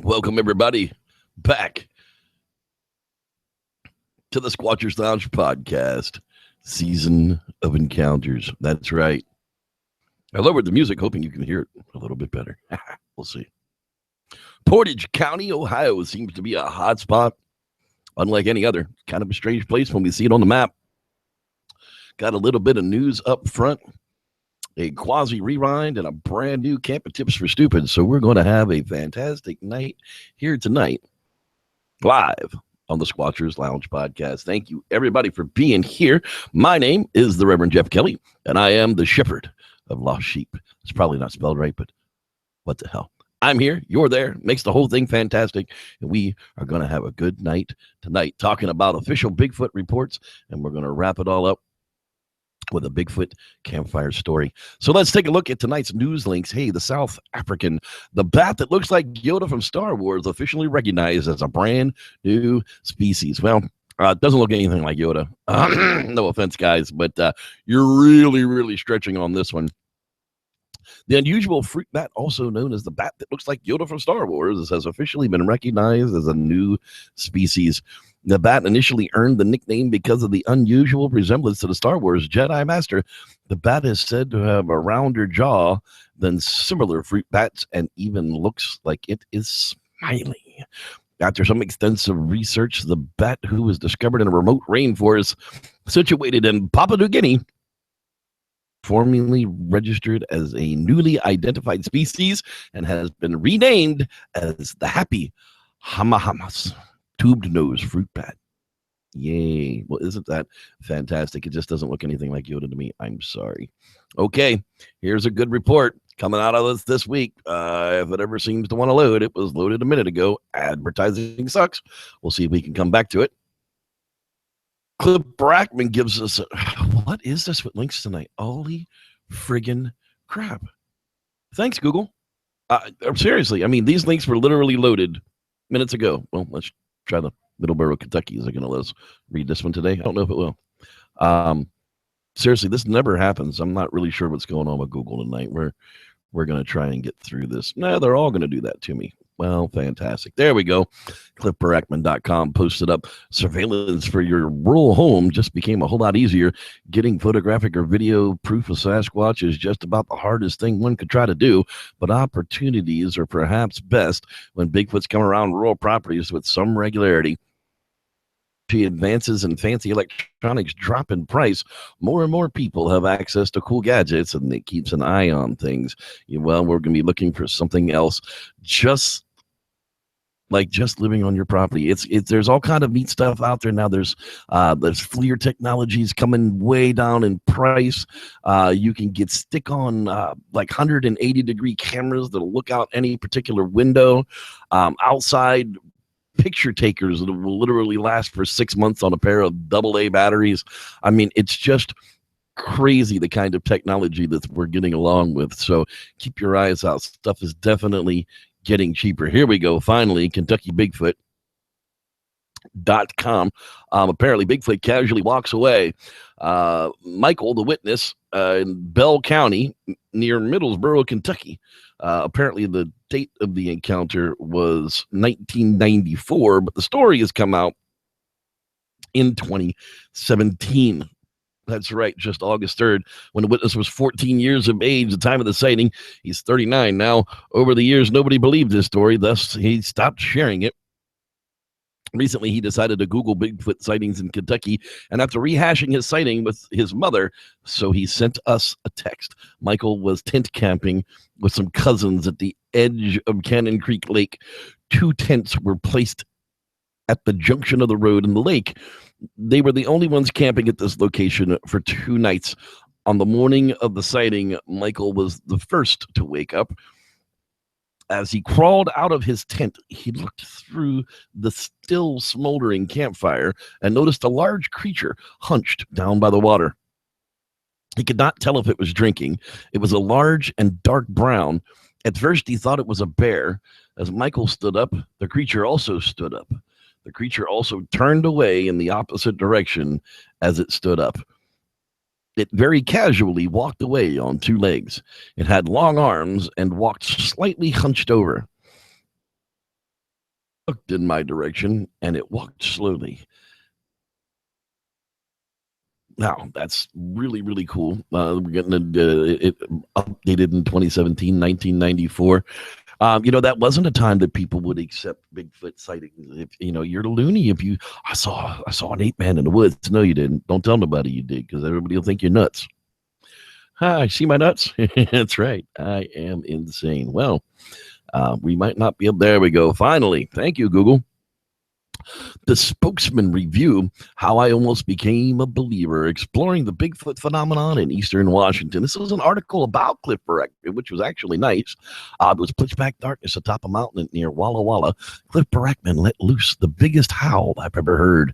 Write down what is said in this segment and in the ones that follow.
Welcome, everybody, back to the Squatchers Lounge podcast, Season of Encounters. That's right. I lowered the music, hoping you can hear it a little bit better. We'll see. Portage County, Ohio seems to be a hot spot, unlike any other. Kind of a strange place when we see it on the map. Got a little bit of news up front, a Quasi rewind, and a brand new camping tips for stupid. So we're going to have a fantastic night here tonight, live on the Squatchers Lounge podcast. Thank you, everybody, for being here. My name is the Reverend Jeff Kelly, and I am the shepherd of lost sheep. It's probably not spelled right, but what the hell? I'm here, you're there, makes the whole thing fantastic, and we are going to have a good night tonight talking about official Bigfoot reports, and we're going to wrap it all up with a Bigfoot campfire story. So let's take a look at tonight's news links. Hey, the South African, the bat that looks like Yoda from Star Wars, officially recognized as a brand new species. Well, it doesn't look anything like Yoda. No offense, guys, but you're really stretching on this one. The unusual fruit bat, also known as the bat that looks like Yoda from Star Wars, has officially been recognized as a new species. The bat initially earned the nickname because of the unusual resemblance to the Star Wars Jedi Master. The bat is said to have a rounder jaw than similar fruit bats and even looks like it is smiling. After some extensive research, the bat, who was discovered in a remote rainforest situated in Papua New Guinea, formally registered as a newly identified species and has been renamed as the happy hamahamas tubed nose fruit bat. Yay. Well, isn't that fantastic? It just doesn't look anything like Yoda to me. I'm sorry. Okay, here's a good report coming out of this week. If it ever seems to want to load, it was loaded a minute ago. Advertising sucks. We'll see if we can come back to it. Clip Brackman gives us what is this with links tonight? Holy friggin' crap. Thanks, Google. Seriously, I mean, these links were literally loaded minutes ago. Well, let's try the Middleborough, Kentucky. Is it going to let us read this one today? I don't know if it will. Seriously, this never happens. I'm not really sure what's going on with Google tonight. We're going to try and get through this. No, they're all going to do that to me. Well, fantastic. There we go. ClipPerEckman.com posted up surveillance for your rural home just became a whole lot easier. Getting photographic or video proof of Sasquatch is just about the hardest thing one could try to do, but opportunities are perhaps best when Bigfoots come around rural properties with some regularity. Advances in fancy electronics drop in price, more and more people have access to cool gadgets, and it keeps an eye on things. Well, we're going to be looking for something else, just living on your property. There's all kind of neat stuff out there now. There's FLIR technologies coming way down in price. You can get stick on like 180-degree cameras that'll look out any particular window. Outside picture takers that will literally last for 6 months on a pair of AA batteries. I mean, it's just crazy the kind of technology that we're getting along with. So keep your eyes out. Stuff is definitely getting cheaper. Here we go. Finally, Kentucky Bigfoot.com. Apparently Bigfoot casually walks away. Michael, the witness, in Bell County near Middlesboro, Kentucky. Apparently the date of the encounter was 1994, but the story has come out in 2017. That's right, just August 3rd, when the witness was 14 years of age at the time of the sighting. He's 39 now. Over the years, nobody believed his story, thus he stopped sharing it. Recently, he decided to Google Bigfoot sightings in Kentucky, and after rehashing his sighting with his mother, so he sent us a text. Michael was tent camping with some cousins at the edge of Cannon Creek Lake. 2 tents were placed at the junction of the road and the lake. They were the only ones camping at this location for 2 nights. On the morning of the sighting, Michael was the first to wake up. As he crawled out of his tent, he looked through the still smoldering campfire and noticed a large creature hunched down by the water. He could not tell if it was drinking. It was a large and dark brown. At first, he thought it was a bear. As Michael stood up, the creature also stood up. The creature also turned away in the opposite direction as it stood up. It very casually walked away on 2 legs. It had long arms and walked slightly hunched over. looked in my direction, and it walked slowly. Now, that's really, really cool. We're getting it updated in 2017, 1994. That wasn't a time that people would accept Bigfoot sightings. If you're loony, if you I saw an ape man in the woods. No, you didn't. Don't tell nobody you did, because everybody will think you're nuts. Hi, see my nuts? That's right. I am insane. Well, we might not be able. There we go. Finally, thank you, Google. The spokesman review how I almost became a believer, exploring the Bigfoot phenomenon in eastern Washington. This was an article about Cliff Barreckman, which was actually nice. It was pitch black darkness atop a mountain near Walla Walla. Cliff Barreckman let loose the biggest howl I've ever heard.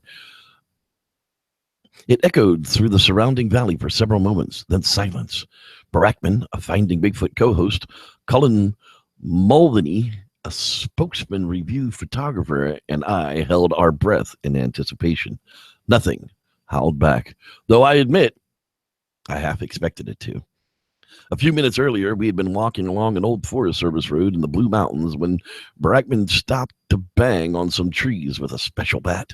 It echoed through the surrounding valley for several moments, then silence. Barreckman, a Finding Bigfoot co-host, Cullen Mulvaney, a spokesman review photographer, and I held our breath in anticipation. Nothing howled back, though I admit I half expected it to. A few minutes earlier, we had been walking along an old Forest Service road in the Blue Mountains when Barreckman stopped to bang on some trees with a special bat.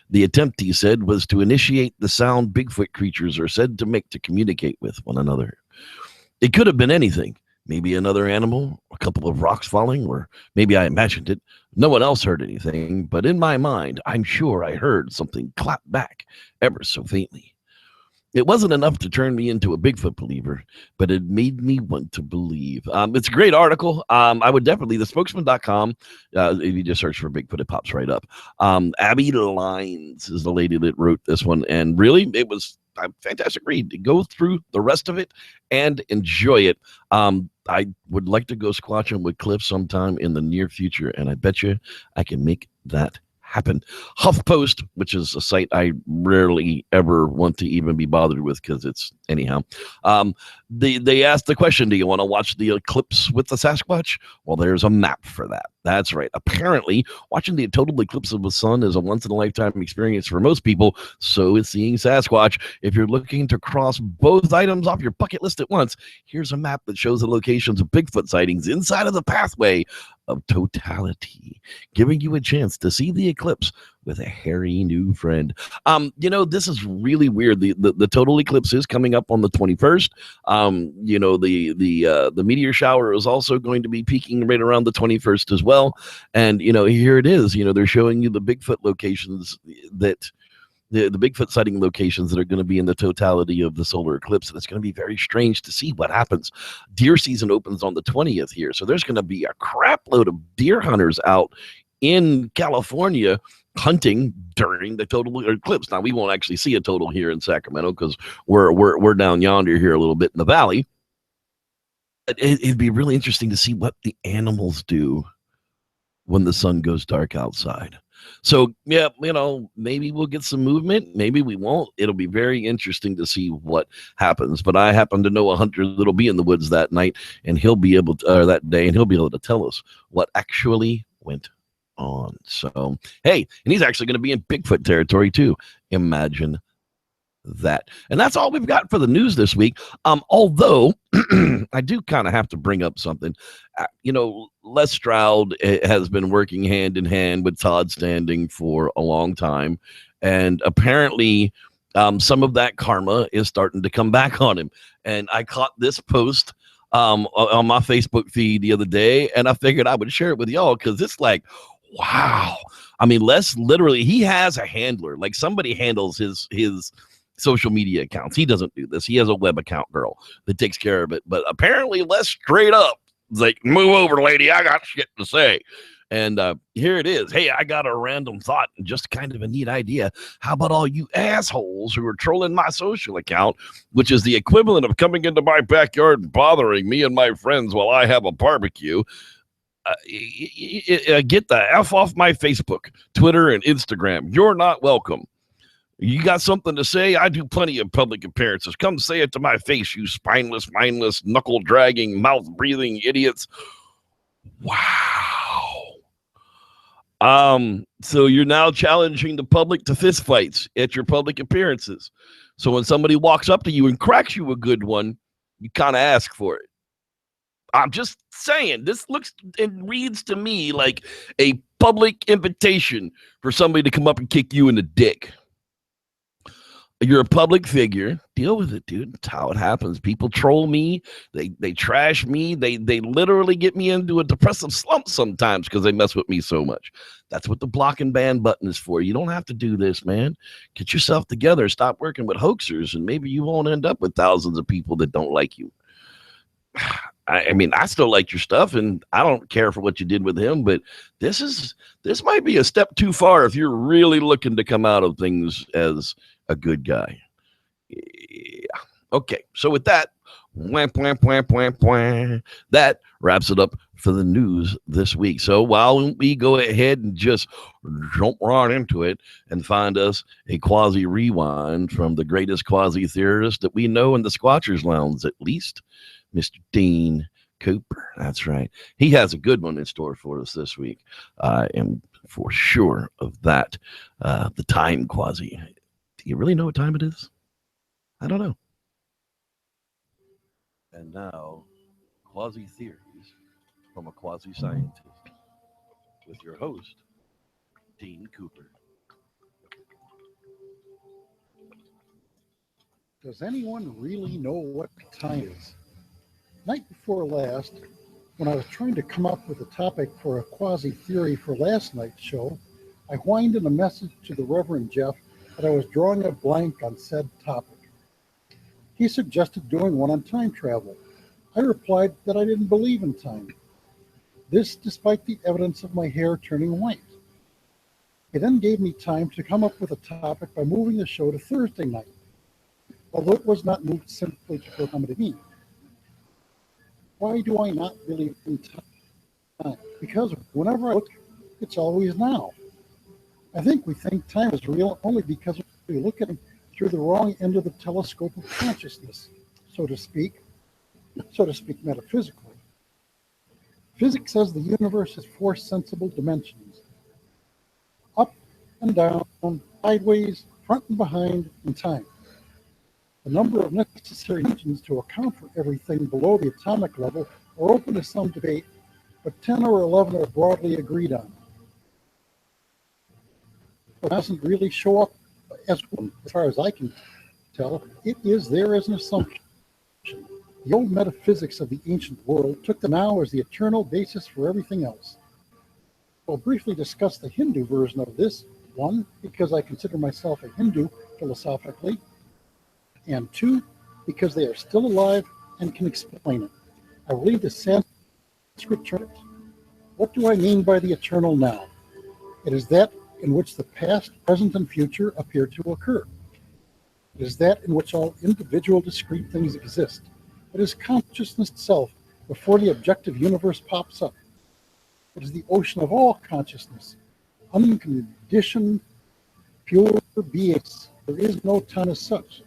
The attempt, he said, was to initiate the sound Bigfoot creatures are said to make to communicate with one another. It could have been anything. Maybe another animal, a couple of rocks falling, or maybe I imagined it. No one else heard anything, but in my mind, I'm sure I heard something clap back ever so faintly. It wasn't enough to turn me into a Bigfoot believer, but it made me want to believe. It's a great article. I would definitely, thespokesman.com, if you just search for Bigfoot, it pops right up. Abby Lines is the lady that wrote this one, and really, it was a fantastic read. Go through the rest of it and enjoy it. I would like to go squatching with Cliff sometime in the near future, and I bet you I can make that happen. HuffPost, which is a site I rarely ever want to even be bothered with because it's anyhow. They asked the question, do you want to watch the eclipse with the Sasquatch? Well, there's a map for that. That's right. Apparently, watching the total eclipse of the sun is a once-in-a-lifetime experience for most people. So is seeing Sasquatch. If you're looking to cross both items off your bucket list at once, here's a map that shows the locations of Bigfoot sightings inside of the pathway of totality, giving you a chance to see the eclipse with a hairy new friend. This is really weird. The total eclipse is coming up on the 21st. The meteor shower is also going to be peaking right around the 21st as well. And here it is. They're showing you the Bigfoot locations that the Bigfoot sighting locations that are going to be in the totality of the solar eclipse. And it's going to be very strange to see what happens. Deer season opens on the 20th here. So there's going to be a crap load of deer hunters out in California hunting during the total eclipse. Now, we won't actually see a total here in Sacramento because we're down yonder here a little bit in the valley. It'd be really interesting to see what the animals do when the sun goes dark outside. So, yeah, maybe we'll get some movement. Maybe we won't. It'll be very interesting to see what happens. But I happen to know a hunter that'll be in the woods that night, and he'll be able to, that day, and he'll be able to tell us what actually went on. So, hey, and he's actually going to be in Bigfoot territory too. Imagine that. And that's all we've got for the news this week. Although I do kind of have to bring up something. Les Stroud has been working hand in hand with Todd Standing for a long time, and apparently some of that karma is starting to come back on him. And I caught this post on my Facebook feed the other day, and I figured I would share it with y'all because it's like, wow. I mean, Les literally, he has a handler. Like, somebody handles his social media accounts. He doesn't do this. He has a web account girl that takes care of it. But apparently, Les straight up is like, move over, lady. I got shit to say. And here it is. Hey, I got a random thought and just kind of a neat idea. How about all you assholes who are trolling my social account, which is the equivalent of coming into my backyard and bothering me and my friends while I have a barbecue? Get the F off my Facebook, Twitter, and Instagram. You're not welcome. You got something to say? I do plenty of public appearances. Come say it to my face, you spineless, mindless, knuckle-dragging, mouth-breathing idiots. Wow. So you're now challenging the public to fistfights at your public appearances. So when somebody walks up to you and cracks you a good one, you kind of ask for it. I'm just saying, this looks and reads to me like a public invitation for somebody to come up and kick you in the dick. You're a public figure. Deal with it, dude. That's how it happens. People troll me. They trash me. They literally get me into a depressive slump sometimes because they mess with me so much. That's what the block and ban button is for. You don't have to do this, man. Get yourself together. Stop working with hoaxers, and maybe you won't end up with thousands of people that don't like you. I mean, I still like your stuff, and I don't care for what you did with him, but this might be a step too far if you're really looking to come out of things as a good guy. Yeah. Okay, so with that, that wraps it up for the news this week. So while we go ahead and just jump right into it and find us a Quasi rewind from the greatest Quasi theorist that we know in the Squatchers Lounge, at least, Mr. Dean Cooper. That's right. He has a good one in store for us this week. I am for sure of that. The time, Quasi. Do you really know what time it is? I don't know. And now, Quasi theories from a quasi scientist with your host, Dean Cooper. Does anyone really know what time is? Night before last, when I was trying to come up with a topic for a quasi theory for last night's show, I whined in a message to the Reverend Jeff that I was drawing a blank on said topic. He suggested doing one on time travel. I replied that I didn't believe in time. This despite the evidence of my hair turning white. He then gave me time to come up with a topic by moving the show to Thursday night, although it was not moved simply to accommodate me. Why do I not believe in time? Because whenever I look, it's always now. I think we think time is real only because we look at it through the wrong end of the telescope of consciousness, so to speak metaphysically. Physics says the universe has 4 sensible dimensions: up and down, sideways, front and behind, and time. The number of necessary dimensions to account for everything below the atomic level are open to some debate, but 10 or 11 are broadly agreed on. It doesn't really show up as one, as far as I can tell. It is there as an assumption. The old metaphysics of the ancient world took the now as the eternal basis for everything else. I'll briefly discuss the Hindu version of this, 1, because I consider myself a Hindu philosophically, and 2, because they are still alive and can explain it. I will read the Sanskrit terms. What do I mean by the eternal now? It is that in which the past, present, and future appear to occur. It is that in which all individual discrete things exist. It is consciousness itself before the objective universe pops up. It is the ocean of all consciousness, unconditioned, pure beings. There is no time as such.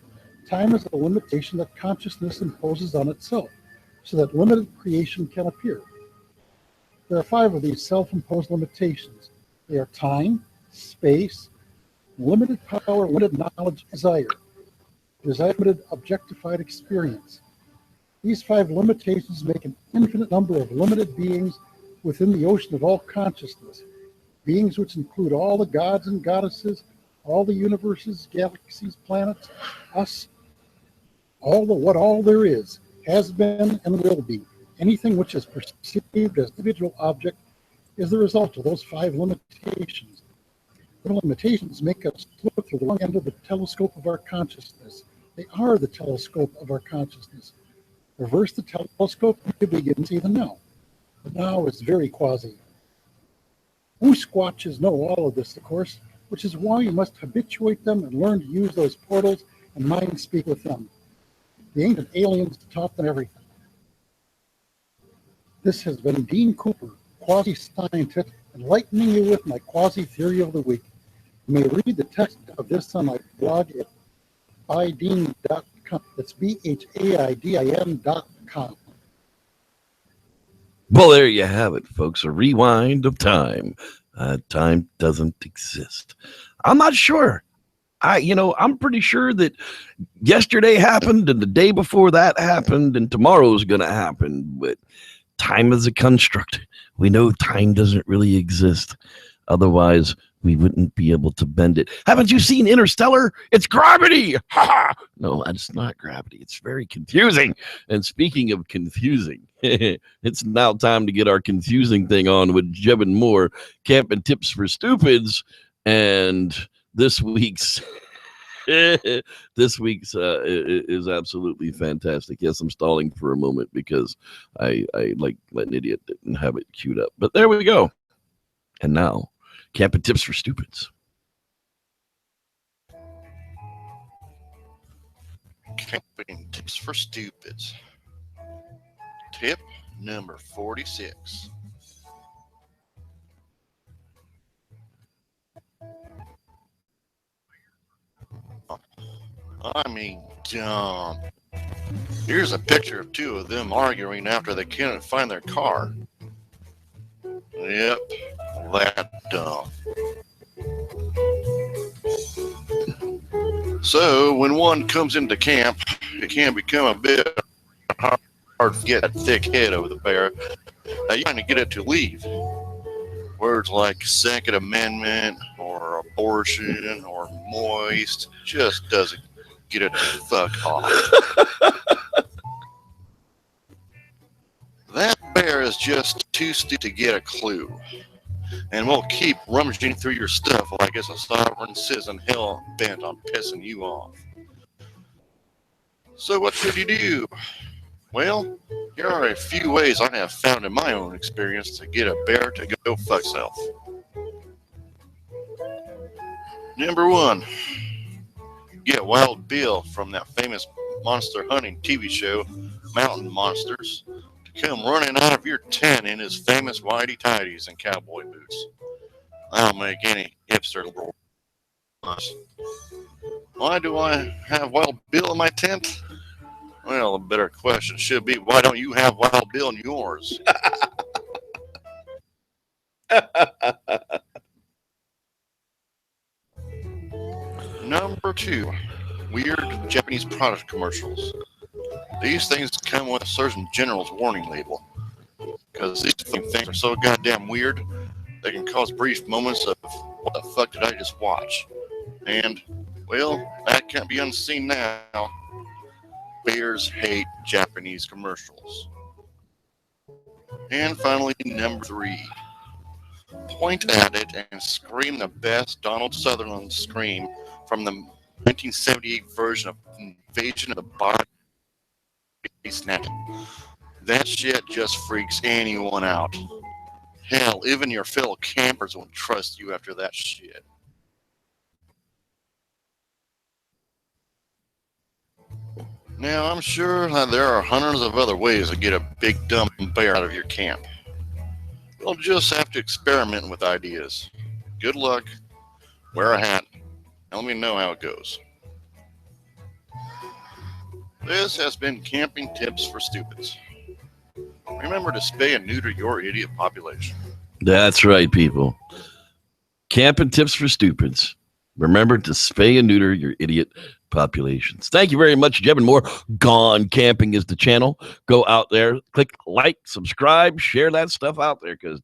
Time is a limitation that consciousness imposes on itself, so that limited creation can appear. There are 5 of these self-imposed limitations. They are time, space, limited power, limited knowledge, desire, limited objectified experience. These 5 limitations make an infinite number of limited beings within the ocean of all consciousness, beings which include all the gods and goddesses, all the universes, galaxies, planets, us, all there is, has been, and will be. Anything which is perceived as individual object is the result of those 5 limitations. The limitations make us look through the wrong end of the telescope of our consciousness. They are the telescope of our consciousness. Reverse the telescope, you begin to see the now. The now is very quasi. We Squatches know all of this, of course, which is why you must habituate them and learn to use those portals and mind speak with them. The ancient aliens taught them everything. This has been Dean Cooper, quasi-scientist, enlightening you with my quasi-theory of the week. You may read the text of this on my blog at bydean.com. That's BHAIDIN.com. Well, there you have it, folks. A rewind of time. Time doesn't exist. I'm not sure. I'm pretty sure that yesterday happened and the day before that happened and tomorrow's going to happen. But time is a construct. We know time doesn't really exist. Otherwise, we wouldn't be able to bend it. Haven't you seen Interstellar? It's gravity. No, it's not gravity. It's very confusing. And speaking of confusing, it's now time to get our confusing thing on with Jeb and Moore, Camping Tips for Stupids. And this week's is absolutely fantastic. Yes, I'm stalling for a moment because I like an idiot didn't have it queued up. But there we go. And now, Camping Tips for Stupids. Camping Tips for Stupids. Tip number 46. I mean, dumb. Here's a picture of two of them arguing after they couldn't find their car. Yep, that dumb. So, when one comes into camp, it can become a bit hard to get that thick head over the bear. You're trying to get it to leave. Words like Second Amendment or abortion or moist just doesn't get it to fuck off. That bear is just too stupid to get a clue. And will keep rummaging through your stuff like it's a sovereign citizen hell bent on pissing you off. So what should you do? Well, here are a few ways I have found in my own experience to get a bear to go fuck self. Number 1, get Wild Bill from that famous monster hunting TV show, Mountain Monsters, to come running out of your tent in his famous whitey tighties and cowboy boots. That'll make any hipster little. Why do I have Wild Bill in my tent? Well, a better question should be, why don't you have Wild Bill in yours? Number 2, weird Japanese product commercials. These things come with a Surgeon General's warning label. Because these things are so goddamn weird, they can cause brief moments of, what the fuck did I just watch? And, well, that can't be unseen now. Bears hate Japanese commercials. And finally, number 3. Point at it and scream the best Donald Sutherland scream from the 1978 version of Invasion of the Body Snatch. That shit just freaks anyone out. Hell, even your fellow campers won't trust you after that shit. Now, I'm sure that there are hundreds of other ways to get a big dumb bear out of your camp. You'll just have to experiment with ideas. Good luck, wear a hat, and let me know how it goes. This has been Camping Tips for Stupids. Remember to spay and neuter your idiot population. That's right, people. Camping Tips for Stupids. Remember to spay and neuter your idiot populations. Thank you very much, Jeb and Moore. Gone Camping is the channel. Go out there, click like, subscribe, share that stuff out there because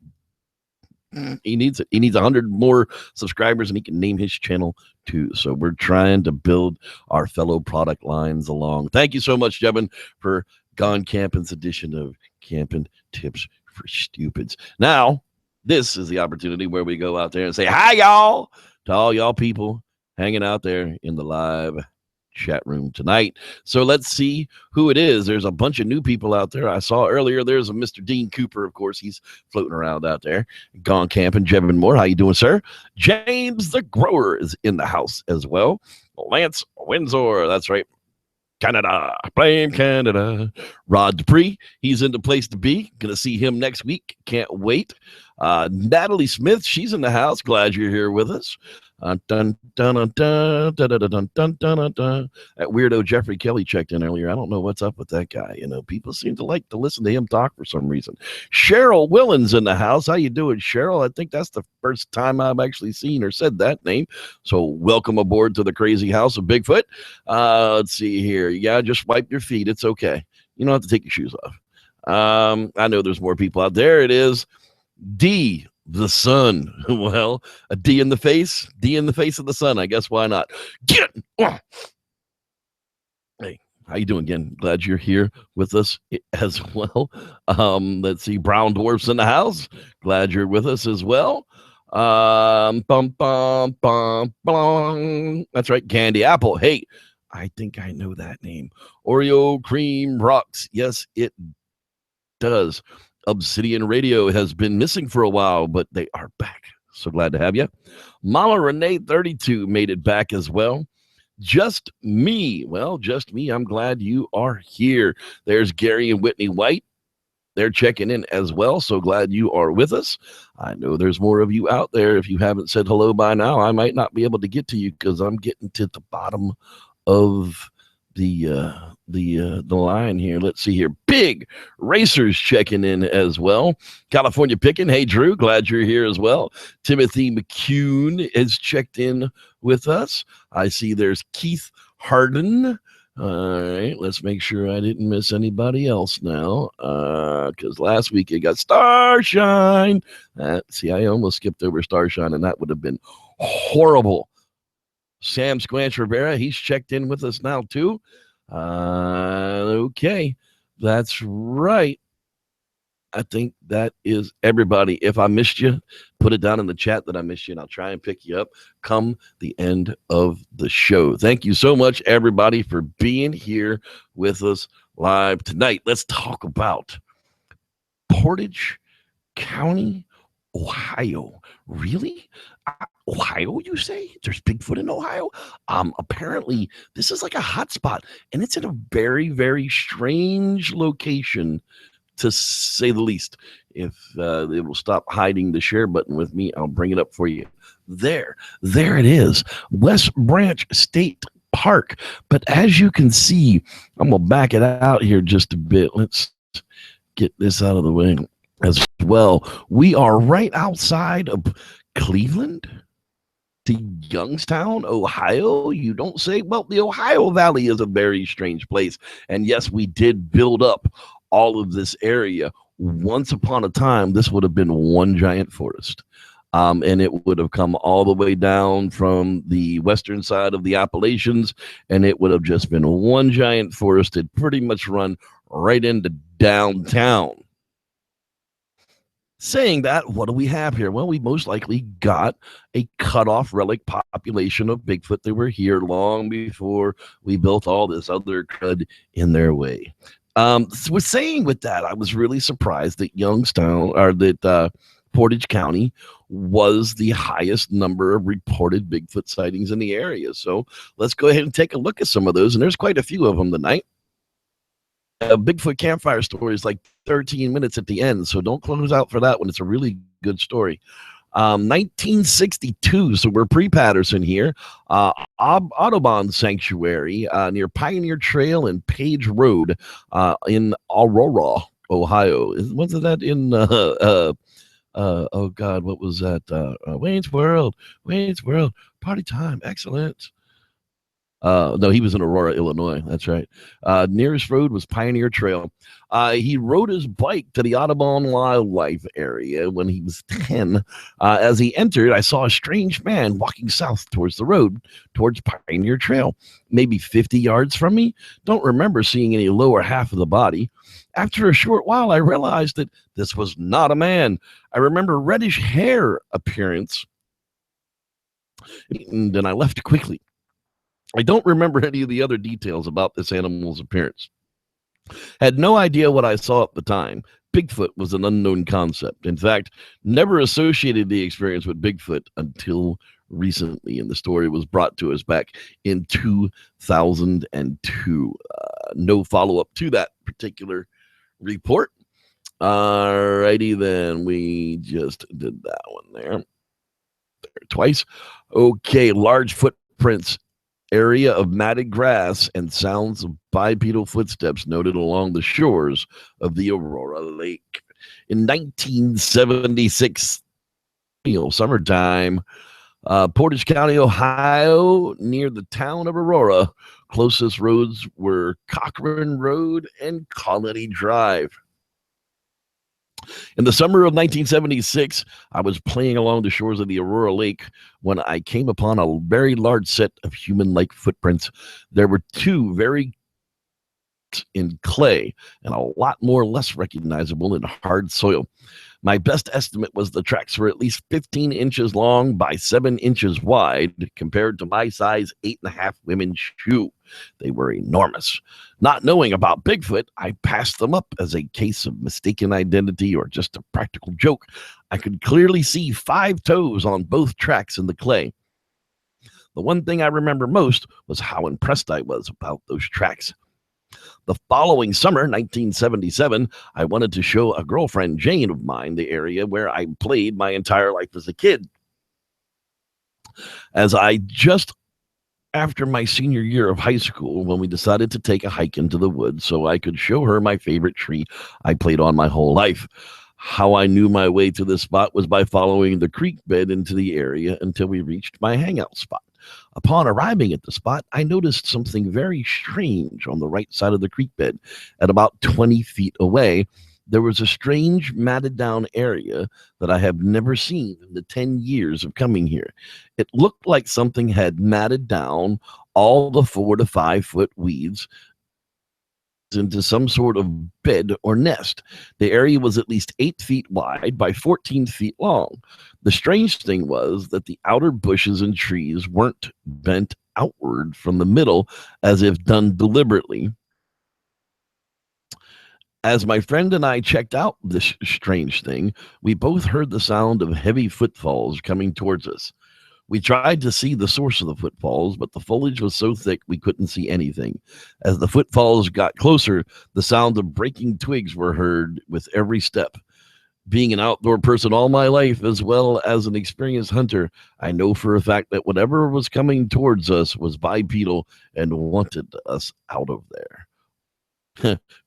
he needs it. He needs 100 more subscribers and he can name his channel too. So we're trying to build our fellow product lines along. Thank you so much, Jebin, for Gone Camping's edition of Camping Tips for Stupids. Now, this is the opportunity where we go out there and say hi, y'all, to all y'all people hanging out there in the live chat room tonight. So let's see who it is. There's a bunch of new people out there. I saw earlier there's a Mr. Dean Cooper. Of course, he's floating around out there. Gone Camping, Jebin Moore. How you doing, sir? James the Grower is in the house as well. Lance Windsor, that's right. Canada, blame Canada. Rod Dupree, he's in the place to be. Gonna see him next week. Can't wait. Natalie Smith, she's in the house. Glad you're here with us. Dun, dun, dun, dun, dun, dun, dun, dun, dun, dun. That weirdo Jeffrey Kelly checked in earlier. I don't know what's up with that guy. You know, people seem to like to listen to him talk for some reason. Cheryl Willens in the house. How you doing, Cheryl? I think that's the first time I've actually seen or said that name. So welcome aboard to the crazy house of Bigfoot. Let's see here. Yeah, just wipe your feet. It's okay. You don't have to take your shoes off. I know there's more people out there. It is D, the sun. Well, a D in the face of the sun. I guess why not? Get. Hey, how you doing again? Glad you're here with us as well. Let's see, Brown Dwarfs in the house. Glad you're with us as well. Bum, bum, bum, bum. That's right, Candy Apple. Hey, I think I know that name. Oreo Cream Rocks. Yes, it does. Obsidian Radio has been missing for a while, but they are back. So glad to have you. Mama Renee 32 made it back as well. Just me. Well, just me. I'm glad you are here. There's Gary and Whitney White. They're checking in as well. So glad you are with us. I know there's more of you out there. If you haven't said hello by now, I might not be able to get to you because I'm getting to the bottom of the line here. Let's see here. Big Racers checking in as well. California Picking. Hey, Drew, glad you're here as well. Timothy McCune is checked in with us. I see there's Keith Harden. All right, let's make sure I didn't miss anybody else now, because last week it got Starshine. See, I almost skipped over Starshine, and that would have been horrible. Sam Squanch Rivera, he's checked in with us now too. Okay, that's right. I think that is everybody. If I missed you, put it down in the chat that I missed you, and I'll try and pick you up come the end of the show. Thank you so much, everybody, for being here with us live tonight. Let's talk about Portage County, Ohio. Really? Ohio, you say? There's Bigfoot in Ohio? Apparently, this is like a hot spot, and it's in a very, very strange location, to say the least. If it will stop hiding the share button with me, I'll bring it up for you. There it is. West Branch State Park. But as you can see, I'm going to back it out here just a bit. Let's get this out of the way as well. We are right outside of Cleveland to Youngstown, Ohio. You don't say? Well, the Ohio Valley is a very strange place. And yes, we did build up all of this area. Once upon a time, this would have been one giant forest. And it would have come all the way down from the western side of the Appalachians, and it would have just been one giant forest. It pretty much run right into downtown. Saying that, what do we have here? Well, we most likely got a cutoff relic population of Bigfoot that were here long before we built all this other crud in their way. So saying with that, I was really surprised that Portage County was the highest number of reported Bigfoot sightings in the area. So let's go ahead and take a look at some of those. And there's quite a few of them tonight. Bigfoot campfire story is like 13 minutes at the end, so don't close out for that one. It's a really good story. 1962, so we're pre-Patterson here. Audubon Sanctuary near Pioneer Trail and Page Road in Aurora, Ohio. Wasn't that in oh God, what was that? Wayne's World, party time, excellent. No, he was in Aurora, Illinois. That's right. Nearest road was Pioneer Trail. He rode his bike to the Audubon Wildlife Area when he was 10. As he entered, I saw a strange man walking south towards the road, towards Pioneer Trail, maybe 50 yards from me. Don't remember seeing any lower half of the body. After a short while, I realized that this was not a man. I remember reddish hair appearance, and then I left quickly. I don't remember any of the other details about this animal's appearance. Had no idea what I saw at the time. Bigfoot was an unknown concept. In fact, never associated the experience with Bigfoot until recently, and the story was brought to us back in 2002. No follow-up to that particular report. All righty then, we just did that one there twice. Okay, large footprints, area of matted grass, and sounds of bipedal footsteps noted along the shores of the Aurora Lake. In 1976, summertime, Portage County, Ohio, near the town of Aurora. Closest roads were Cochran Road and Colony Drive. In the summer of 1976, I was playing along the shores of the Aurora Lake when I came upon a very large set of human-like footprints. There were two very in clay and a lot more less recognizable in hard soil. My best estimate was the tracks were at least 15 inches long by 7 inches wide compared to my size 8.5 women's shoe. They were enormous. Not knowing about Bigfoot, I passed them up as a case of mistaken identity or just a practical joke. I could clearly see 5 toes on both tracks in the clay. The one thing I remember most was how impressed I was about those tracks. The following summer, 1977, I wanted to show a girlfriend, Jane, of mine, the area where I played my entire life as a kid. As I just after my senior year of high school, when we decided to take a hike into the woods so I could show her my favorite tree I played on my whole life. How I knew my way to this spot was by following the creek bed into the area until we reached my hangout spot. Upon arriving at the spot, I noticed something very strange on the right side of the creek bed. At about 20 feet away, there was a strange matted down area that I have never seen in the 10 years of coming here. It looked like something had matted down all the 4 to 5 foot weeds into some sort of bed or nest. The area was at least 8 feet wide by 14 feet long. The strange thing was that the outer bushes and trees weren't bent outward from the middle as if done deliberately. As my friend and I checked out this strange thing, we both heard the sound of heavy footfalls coming towards us. We tried to see the source of the footfalls, but the foliage was so thick we couldn't see anything. As the footfalls got closer, the sound of breaking twigs were heard with every step. Being an outdoor person all my life, as well as an experienced hunter, I know for a fact that whatever was coming towards us was bipedal and wanted us out of there.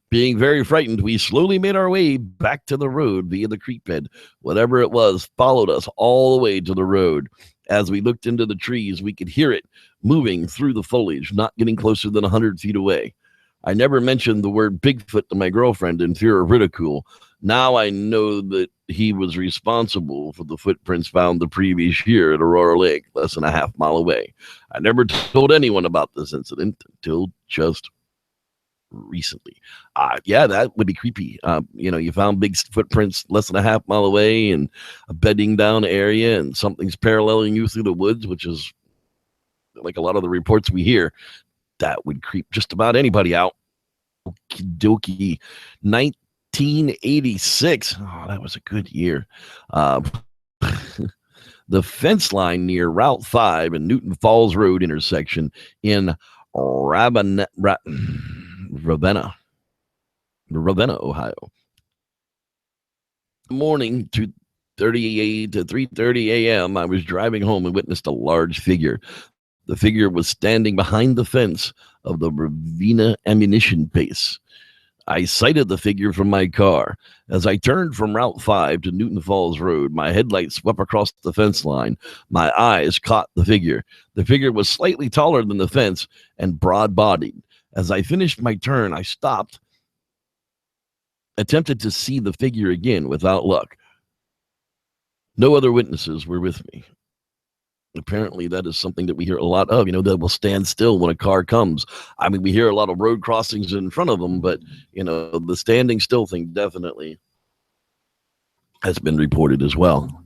Being very frightened, we slowly made our way back to the road via the creek bed. Whatever it was followed us all the way to the road. As we looked into the trees, we could hear it moving through the foliage, not getting closer than 100 feet away. I never mentioned the word Bigfoot to my girlfriend in fear of ridicule. Now I know that he was responsible for the footprints found the previous year at Aurora Lake, less than a half mile away. I never told anyone about this incident until just recently. Yeah, that would be creepy. You found big footprints less than a half mile away in a bedding down area, and something's paralleling you through the woods, which is like a lot of the reports we hear. That would creep just about anybody out. Okie dokie. 1986. Oh, that was a good year. The fence line near Route 5 and Newton Falls Road intersection in Ravenna, Ohio. Morning, 2:38 to 3:30 a.m., I was driving home and witnessed a large figure. The figure was standing behind the fence of the Ravenna ammunition base. I sighted the figure from my car. As I turned from Route 5 to Newton Falls Road, my headlights swept across the fence line. My eyes caught the figure. The figure was slightly taller than the fence and broad-bodied. As I finished my turn, I stopped, attempted to see the figure again without luck. No other witnesses were with me. Apparently, that is something that we hear a lot of, that will stand still when a car comes. I mean, we hear a lot of road crossings in front of them, but, the standing still thing definitely has been reported as well.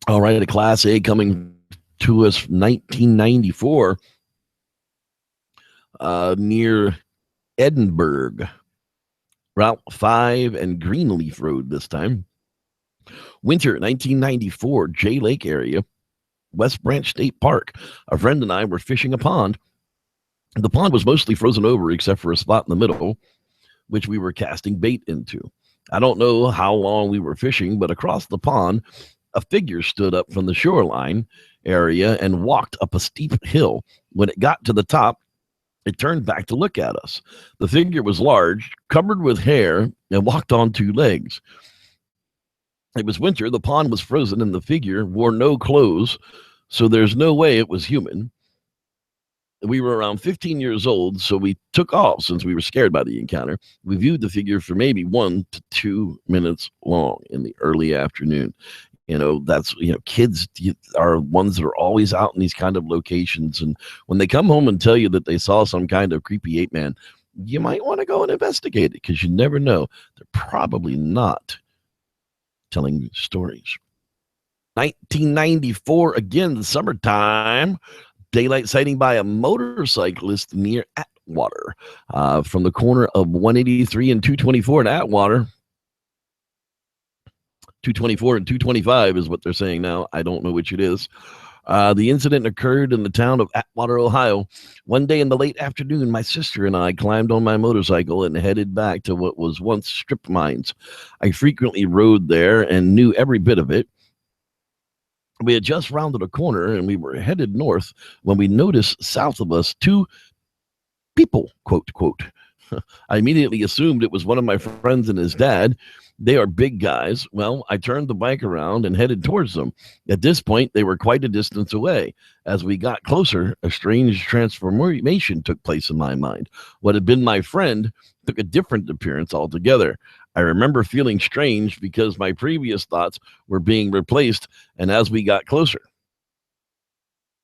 All right, a Class A coming to us 1994. Near Edinburgh, Route 5 and Greenleaf Road this time. Winter 1994, Jay Lake area, West Branch State Park. A friend and I were fishing a pond. The pond was mostly frozen over except for a spot in the middle, which we were casting bait into. I don't know how long we were fishing, but across the pond, a figure stood up from the shoreline area and walked up a steep hill. When it got to the top, it turned back to look at us. The figure was large, covered with hair, and walked on 2 legs. It was winter, the pond was frozen, and the figure wore no clothes, so there's no way it was human. We were around 15 years old, so we took off since we were scared by the encounter. We viewed the figure for maybe 1 to 2 minutes long in the early afternoon. That's, kids are ones that are always out in these kind of locations. And when they come home and tell you that they saw some kind of creepy ape man, you might want to go and investigate it, because you never know. They're probably not telling you stories. 1994, again, the summertime, daylight sighting by a motorcyclist near Atwater, from the corner of 183 and 224 in Atwater. 224 and 225 is what they're saying now. I don't know which it is. The incident occurred in the town of Atwater, Ohio. One day in the late afternoon, my sister and I climbed on my motorcycle and headed back to what was once strip mines. I frequently rode there and knew every bit of it. We had just rounded a corner and we were headed north when we noticed south of us 2 people, quote, quote. I immediately assumed it was one of my friends and his dad. They are big guys. Well, I turned the bike around and headed towards them. At this point, they were quite a distance away. As we got closer, a strange transformation took place in my mind. What had been my friend took a different appearance altogether. I remember feeling strange because my previous thoughts were being replaced, and as we got closer,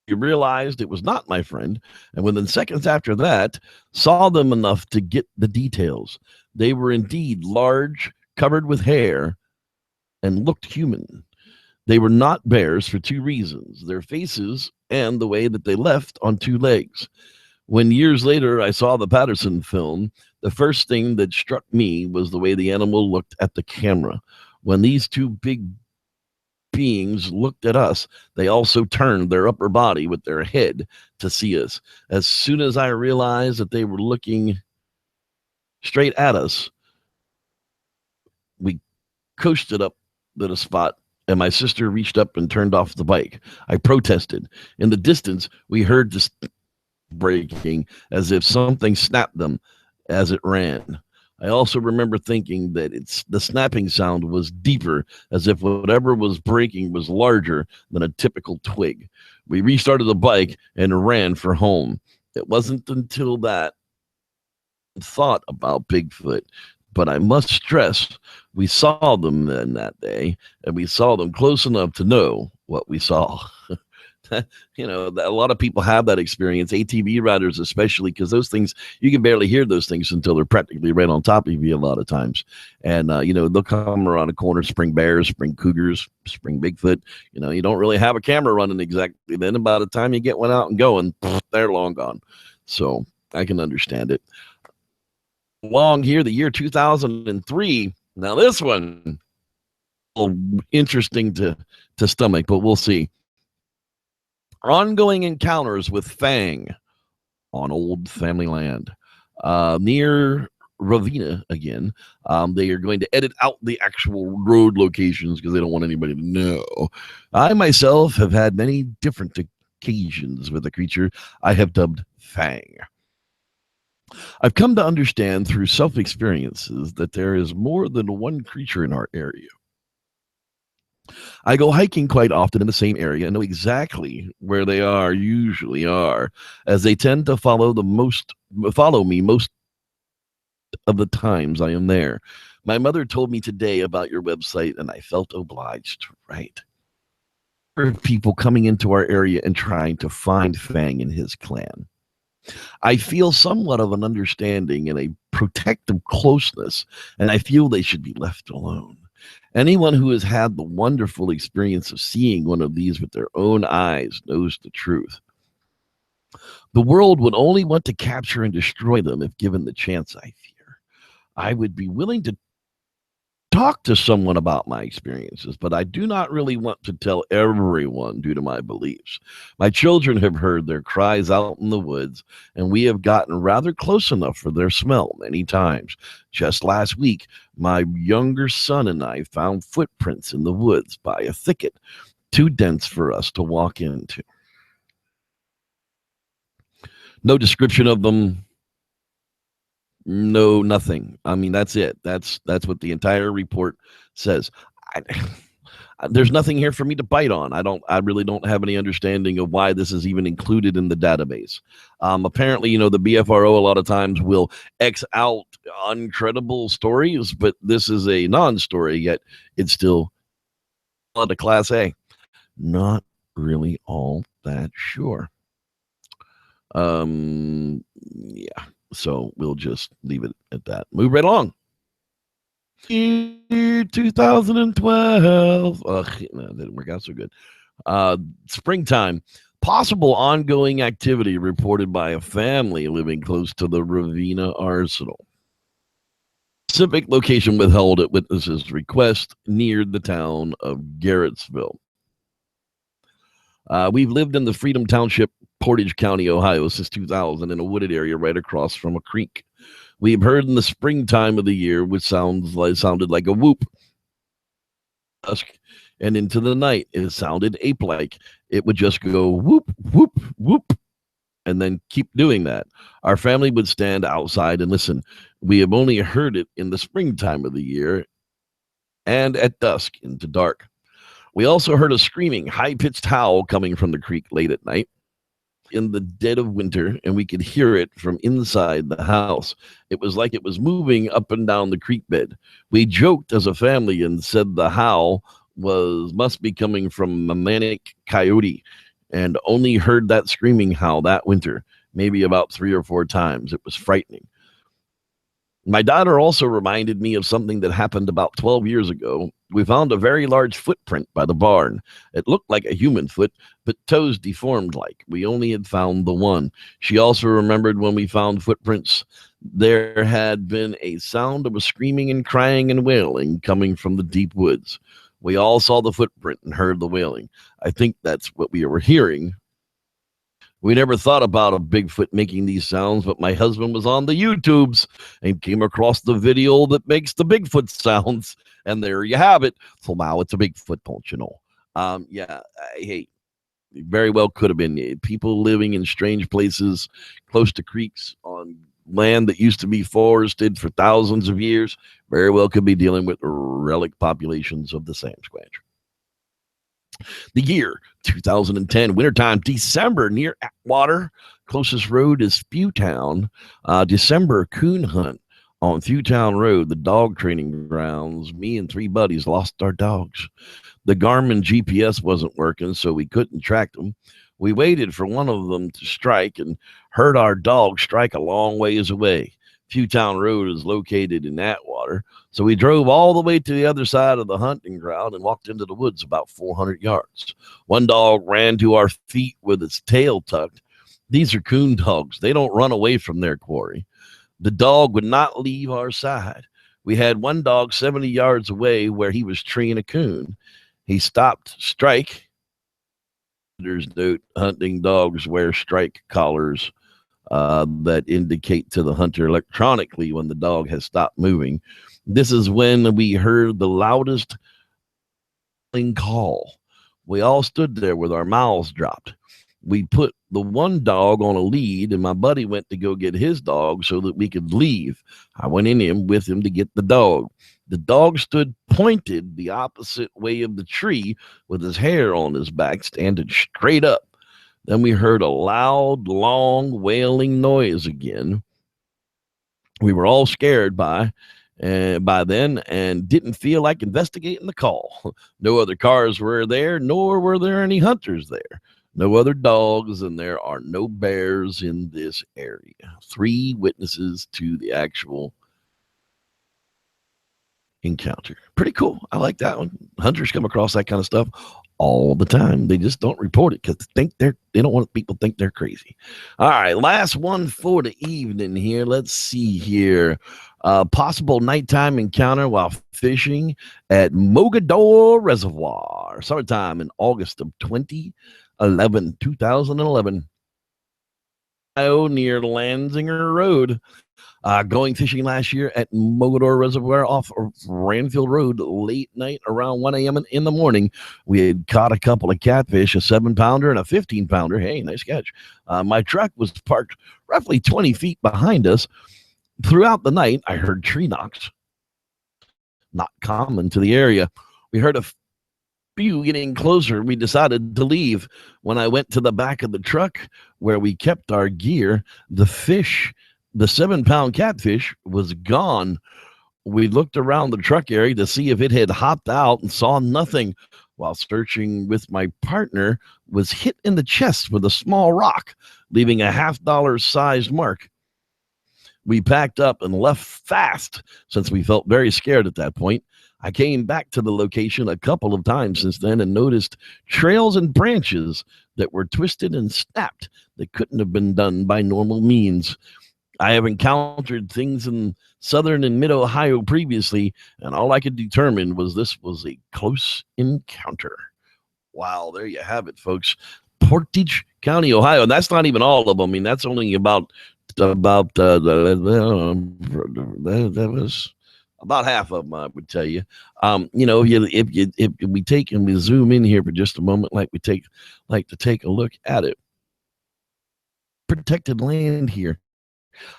I realized it was not my friend, and within seconds after that, saw them enough to get the details. They were indeed large, covered with hair, and looked human. They were not bears for 2 reasons: their faces and the way that they left on 2 legs. When years later I saw the Patterson film, the first thing that struck me was the way the animal looked at the camera. When these 2 big beings looked at us, they also turned their upper body with their head to see us. As soon as I realized that they were looking straight at us, we coasted up to the spot, and my sister reached up and turned off the bike. I protested. In the distance, we heard this breaking as if something snapped them as it ran. I also remember thinking that the snapping sound was deeper, as if whatever was breaking was larger than a typical twig. We restarted the bike and ran for home. It wasn't until that I thought about Bigfoot, but I must stress we saw them then that day, and we saw them close enough to know what we saw. A lot of people have that experience, ATV riders especially, because those things, you can barely hear those things until they're practically right on top of you a lot of times. And, they'll come around a corner, spring bears, spring cougars, spring Bigfoot. You don't really have a camera running exactly then. And by the time you get one out and going, they're long gone. So I can understand it. Along here, the year 2003. Now this one, a little interesting to stomach, but we'll see. Ongoing encounters with Fang on old family land. Near Ravenna again. They are going to edit out the actual road locations because they don't want anybody to know. I myself have had many different occasions with a creature I have dubbed Fang. I've come to understand through self-experiences that there is more than one creature in our area. I go hiking quite often in the same area and know exactly where they usually are, as they tend to follow me most of the times I am there. My mother told me today about your website, and I felt obliged to write. There are people coming into our area and trying to find Fang and his clan. I feel somewhat of an understanding and a protective closeness, and I feel they should be left alone. Anyone who has had the wonderful experience of seeing one of these with their own eyes knows the truth. The world would only want to capture and destroy them if given the chance, I fear. I would be willing to talk to someone about my experiences, but I do not really want to tell everyone due to my beliefs. My children have heard their cries out in the woods, and we have gotten rather close enough for their smell many times. Just last week, my younger son and I found footprints in the woods by a thicket, too dense for us to walk into. No description of them. No, nothing. I mean, that's it. That's what the entire report says. there's nothing here for me to bite on. I really don't have any understanding of why this is even included in the database. Apparently, the BFRO a lot of times will X out uncredible stories, but this is a non-story, yet it's still on the Class A. Not really all that sure. Yeah, so we'll just leave it at that. Move right along. 2012. Ugh, no, that didn't work out so good. Springtime. Possible ongoing activity reported by a family living close to the Ravenna Arsenal. Specific location withheld at witnesses' request near the town of Garrettsville. We've lived in the Freedom Township, Portage County, Ohio, since 2000 in a wooded area right across from a creek. We've heard in the springtime of the year, which sounded like a whoop. Dusk and into the night, it sounded ape-like. It would just go whoop, whoop, whoop, and then keep doing that. Our family would stand outside and listen. We have only heard it in the springtime of the year and at dusk into dark. We also heard a screaming, high-pitched howl coming from the creek late at night in the dead of winter, and we could hear it from inside the house. It was like it was moving up and down the creek bed. We joked as a family and said the howl must be coming from a manic coyote, and only heard that screaming howl that winter, maybe about 3 or 4 times. It was frightening. My daughter also reminded me of something that happened about 12 years ago. We found a very large footprint by the barn. It looked like a human foot, but toes deformed like. We only had found the one. She also remembered when we found footprints, there had been a sound of a screaming and crying and wailing coming from the deep woods. We all saw the footprint and heard the wailing. I think that's what we were hearing. We never thought about a Bigfoot making these sounds, but my husband was on the YouTubes and came across the video that makes the Bigfoot sounds, and there you have it. So now it's a Bigfoot, don't you know? Hey, very well could have been people living in strange places close to creeks on land that used to be forested for thousands of years. Very well could be dealing with relic populations of the Sasquatch. The year 2010, wintertime, December, near Atwater. Closest road is Fewtown. December coon hunt on Fewtown Road, the dog training grounds. Me and 3 buddies lost our dogs. The Garmin GPS wasn't working, so we couldn't track them. We waited for one of them to strike and heard our dog strike a long ways away. Fewtown Road is located in Atwater, so we drove all the way to the other side of the hunting ground and walked into the woods about 400 yards. One dog ran to our feet with its tail tucked. These are coon dogs. They don't run away from their quarry. The dog would not leave our side. We had one dog 70 yards away where he was treeing a coon. He stopped strike. Note, hunting dogs wear strike collars that indicate to the hunter electronically when the dog has stopped moving. This is when we heard the loudest call. We all stood there with our mouths dropped. We put the one dog on a lead, and my buddy went to go get his dog so that we could leave. I went in with him to get the dog. The dog stood pointed the opposite way of the tree with his hair on his back, standing straight up. Then we heard a loud, long, wailing noise again. We were all scared by then and didn't feel like investigating the call. No other cars were there, nor were there any hunters there. No other dogs, and there are no bears in this area. 3 witnesses to the actual encounter. Pretty cool. I like that one. Hunters come across that kind of stuff all the time. They just don't report it because they don't want people to think they're crazy. All right, last one for the evening here. Let's see here. Possible nighttime encounter while fishing at Mogador Reservoir. Summertime in August of 2011. Near Lansinger Road. Going fishing last year at Mogador Reservoir off of Ranfield Road late night around 1 a.m. in the morning. We had caught a couple of catfish, a 7-pounder and a 15-pounder. Hey, nice catch. My truck was parked roughly 20 feet behind us. Throughout the night, I heard tree knocks, not common to the area. We heard a getting closer, we decided to leave. When I went to the back of the truck where we kept our gear, the fish, the 7-pound catfish, was gone. We looked around the truck area to see if it had hopped out and saw nothing. While searching with my partner, was hit in the chest with a small rock, leaving a $50 sized mark. We packed up and left fast since we felt very scared at that point. I came back to the location a couple of times since then and noticed trails and branches that were twisted and snapped that couldn't have been done by normal means. I have encountered things in southern and mid Ohio previously, and all I could determine was this was a close encounter. Wow, there you have it, folks. Portage County, Ohio. And that's not even all of them. I mean, that's only about that was about half of them, I would tell you. If we take and we zoom in here for just a moment, like to take a look at it. Protected land here.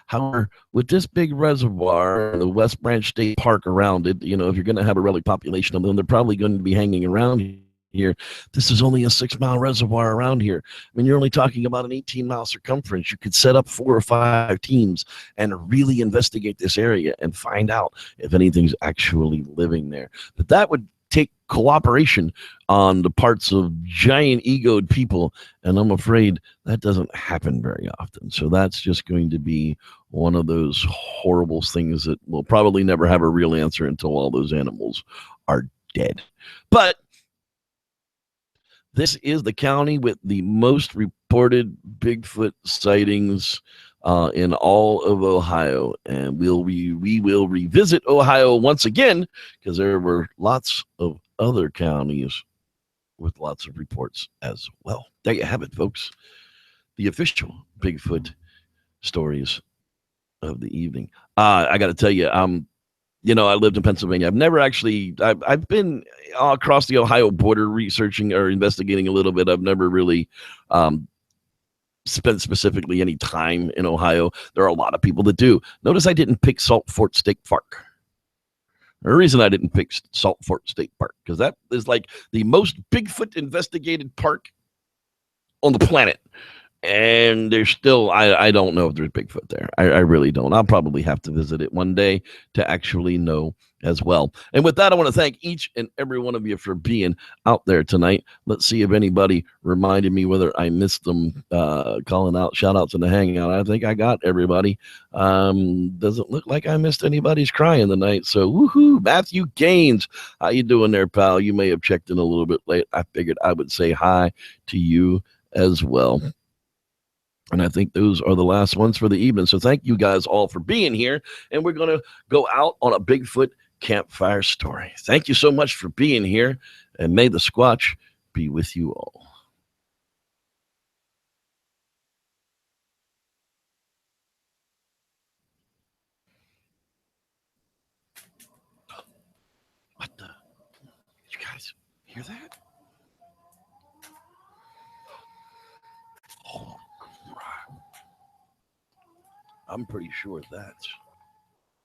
However, with this big reservoir, the West Branch State Park around it, if you're going to have a relic population of them, they're probably going to be hanging around here. This is only a 6-mile reservoir around here. I mean, you're only talking about an 18-mile circumference. You could set up 4 or 5 teams and really investigate this area and find out if anything's actually living there. But that would take cooperation on the parts of giant egoed people, and I'm afraid that doesn't happen very often. So that's just going to be one of those horrible things that will probably never have a real answer until all those animals are dead. But this is the county with the most reported Bigfoot sightings in all of Ohio, and we will revisit Ohio once again because there were lots of other counties with lots of reports as well. There you have it, folks. The official Bigfoot stories of the evening. I got to tell you, I lived in Pennsylvania. I've been all across the Ohio border researching or investigating a little bit. I've never really spent specifically any time in Ohio. There are a lot of people that do. Notice I didn't pick Salt Fort State Park. The reason I didn't pick Salt Fort State Park, because that is like the most Bigfoot investigated park on the planet. And there's still, I don't know if there's Bigfoot there. I really don't. I'll probably have to visit it one day to actually know as well. And with that, I want to thank each and every one of you for being out there tonight. Let's see if anybody reminded me whether I missed them calling out shout outs in the hangout. I think I got everybody. Doesn't look like I missed anybody's crying tonight. So woohoo, Matthew Gaines. How you doing there, pal? You may have checked in a little bit late. I figured I would say hi to you as well. And I think those are the last ones for the evening. So thank you guys all for being here. And we're going to go out on a Bigfoot campfire story. Thank you so much for being here. And may the Squatch be with you all. What the? Did you guys hear that? Oh, crap. I'm pretty sure that's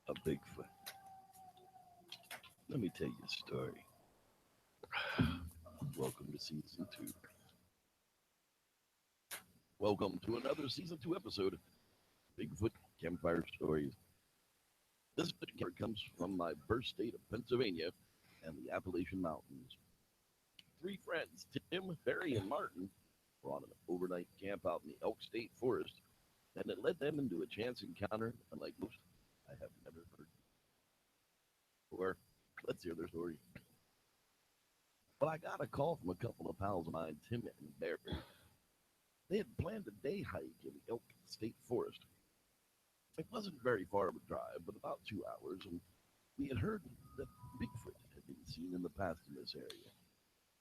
a Bigfoot. Let me tell you a story. Welcome to season 2. Welcome to another season 2 episode of Bigfoot Campfire Stories. This particular comes from my birth state of Pennsylvania and the Appalachian Mountains. 3 friends, Tim, Barry, and Martin, were on an overnight camp out in the Elk State Forest, and it led them into a chance encounter unlike most I have never heard. Or let's hear their story. Well, I got a call from a couple of pals of mine, Tim and Barry. They had planned a day hike in the Elk State Forest. It wasn't very far of a drive, but about 2 hours, and we had heard that Bigfoot had been seen in the past in this area.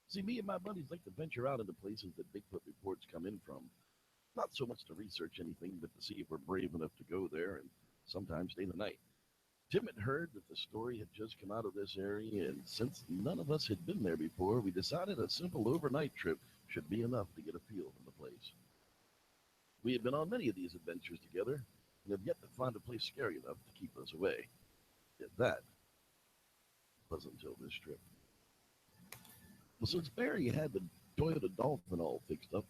See, me and my buddies like to venture out into places that Bigfoot reports come in from. Not so much to research anything, but to see if we're brave enough to go there and sometimes stay the night. Tim had heard that the story had just come out of this area, and since none of us had been there before, we decided a simple overnight trip should be enough to get a feel for the place. We had been on many of these adventures together, and have yet to find a place scary enough to keep us away. Yet that was until this trip. Well, since Barry had the Toyota Dolphin all fixed up,